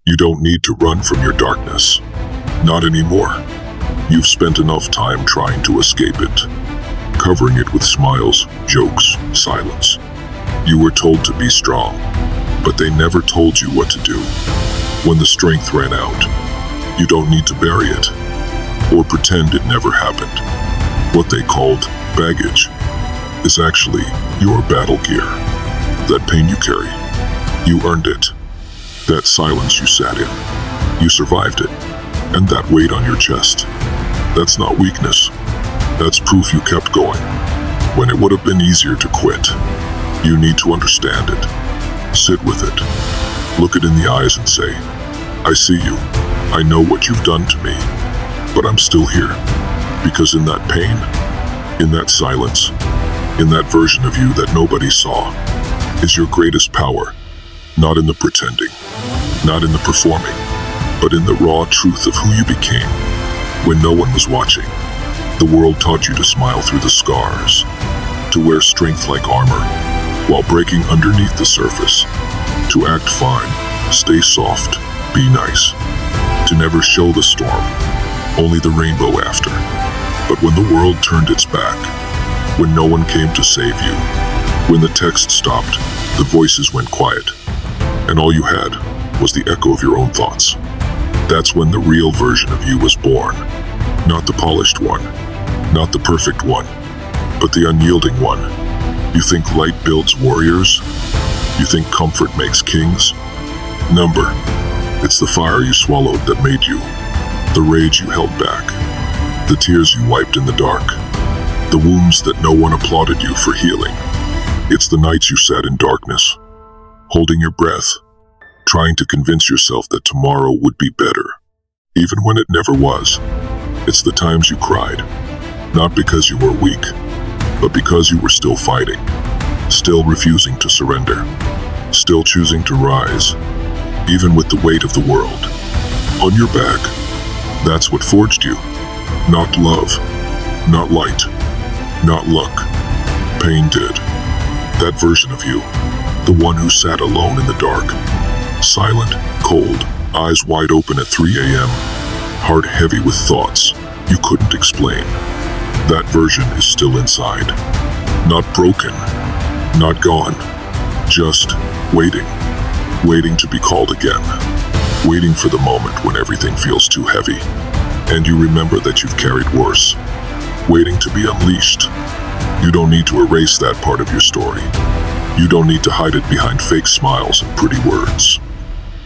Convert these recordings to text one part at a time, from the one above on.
You don't need to run from your darkness. Not anymore. You've spent enough time trying to escape it, covering it with smiles, jokes, silence. You were told to be strong, but they never told you what to do. When the strength ran out, you don't need to bury it or pretend it never happened. What they called baggage is actually your battle gear. That pain you carry, you earned it. That silence you sat in, you survived it. And that weight on your chest, that's not weakness. That's proof you kept going when it would have been easier to quit. You need to understand it. Sit with it. Look it in the eyes and say, I see you. I know what you've done to me, but I'm still here. Because in that pain, in that silence, in that version of you that nobody saw, is your greatest power. Not in the pretending, not in the performing, but in the raw truth of who you became when no one was watching. The world taught you to smile through the scars, to wear strength like armor, while breaking underneath the surface, to act fine, stay soft, be nice, to never show the storm, only the rainbow after. But when the world turned its back, when no one came to save you, when the text stopped, the voices went quiet, and all you had was the echo of your own thoughts. That's when the real version of you was born. Not the polished one, not the perfect one, but the unyielding one. You think light builds warriors? You think comfort makes kings? Number, it's the fire you swallowed that made you, the rage you held back, the tears you wiped in the dark, the wounds that no one applauded you for healing. It's the nights you sat in darkness, holding your breath, trying to convince yourself that tomorrow would be better, even when it never was. It's the times you cried, not because you were weak, but because you were still fighting, still refusing to surrender, still choosing to rise, even with the weight of the world on your back. That's what forged you. Not love, not light, not luck. Pain did. That version of you, the one who sat alone in the dark, silent, cold, eyes wide open at 3 a.m., heart heavy with thoughts you couldn't explain. That version is still inside. Not broken, not gone, just waiting, waiting to be called again, waiting for the moment when everything feels too heavy, and you remember that you've carried worse, waiting to be unleashed. You don't need to erase that part of your story. You don't need to hide it behind fake smiles and pretty words.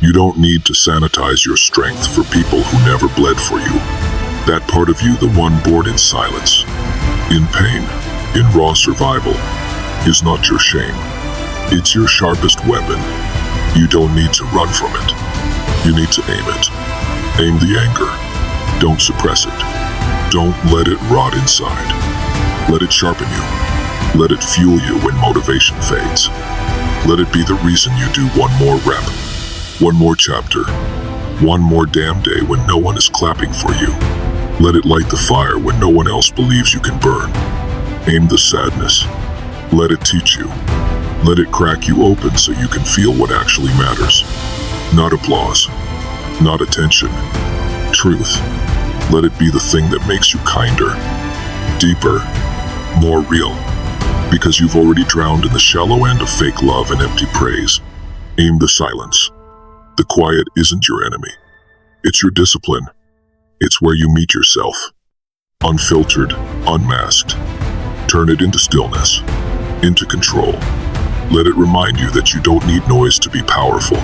You don't need to sanitize your strength for people who never bled for you. That part of you, the one born in silence, in pain, in raw survival, is not your shame. It's your sharpest weapon. You don't need to run from it. You need to aim it. Aim the anger. Don't suppress it. Don't let it rot inside. Let it sharpen you. Let it fuel you when motivation fades. Let it be the reason you do one more rep, one more chapter, one more damn day when no one is clapping for you. Let it light the fire when no one else believes you can burn. Aim the sadness. Let it teach you. Let it crack you open so you can feel what actually matters. Not applause, not attention, truth. Let it be the thing that makes you kinder, deeper, more real. Because you've already drowned in the shallow end of fake love and empty praise. Aim the silence. The quiet isn't your enemy. It's your discipline. It's where you meet yourself. Unfiltered, unmasked. Turn it into stillness, into control. Let it remind you that you don't need noise to be powerful.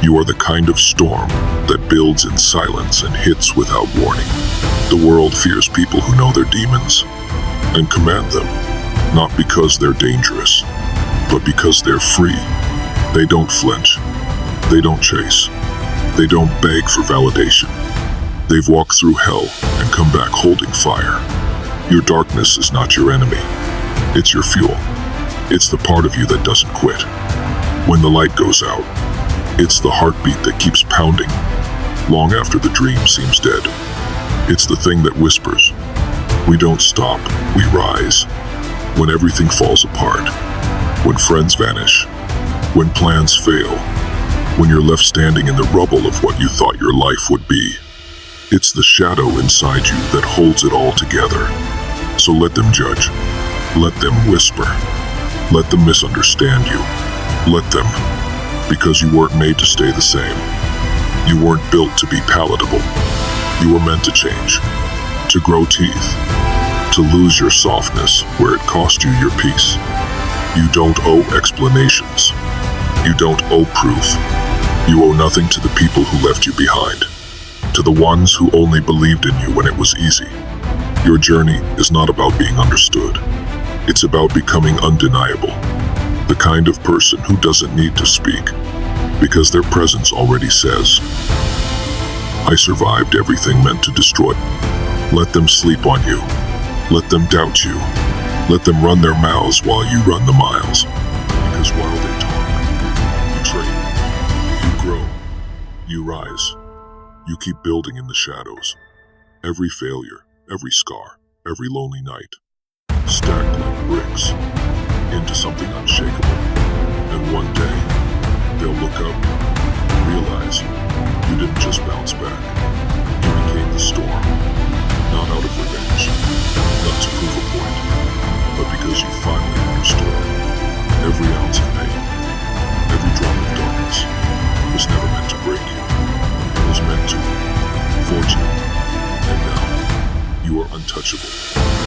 You are the kind of storm that builds in silence and hits without warning. The world fears people who know their demons and command them, not because they're dangerous, but because they're free. They don't flinch. They don't chase. They don't beg for validation. They've walked through hell and come back holding fire. Your darkness is not your enemy. It's your fuel. It's the part of you that doesn't quit. When the light goes out, it's the heartbeat that keeps pounding, long after the dream seems dead. It's the thing that whispers, we don't stop, we rise. When everything falls apart, when friends vanish, when plans fail, when you're left standing in the rubble of what you thought your life would be. It's the shadow inside you that holds it all together. So let them judge. Let them whisper. Let them misunderstand you. Let them, because you weren't made to stay the same. You weren't built to be palatable. You were meant to change, to grow teeth, to lose your softness where it cost you your peace. You don't owe explanations. You don't owe proof. You owe nothing to the people who left you behind, to the ones who only believed in you when it was easy. Your journey is not about being understood. It's about becoming undeniable, the kind of person who doesn't need to speak, because their presence already says, I survived everything meant to destroy. Let them sleep on you. Let them doubt you. Let them run their mouths while you run the miles. Because while they talk, you train, you grow, you rise. You keep building in the shadows. Every failure, every scar, every lonely night, stacked like bricks into something unshakable. And one day, they'll look up, realize you didn't just bounce back. You became the storm, not out of revenge, not to prove a point, but because you finally understood every ounce of pain, every drop of darkness was never meant to break you. It was meant to forge you. And now, you are untouchable.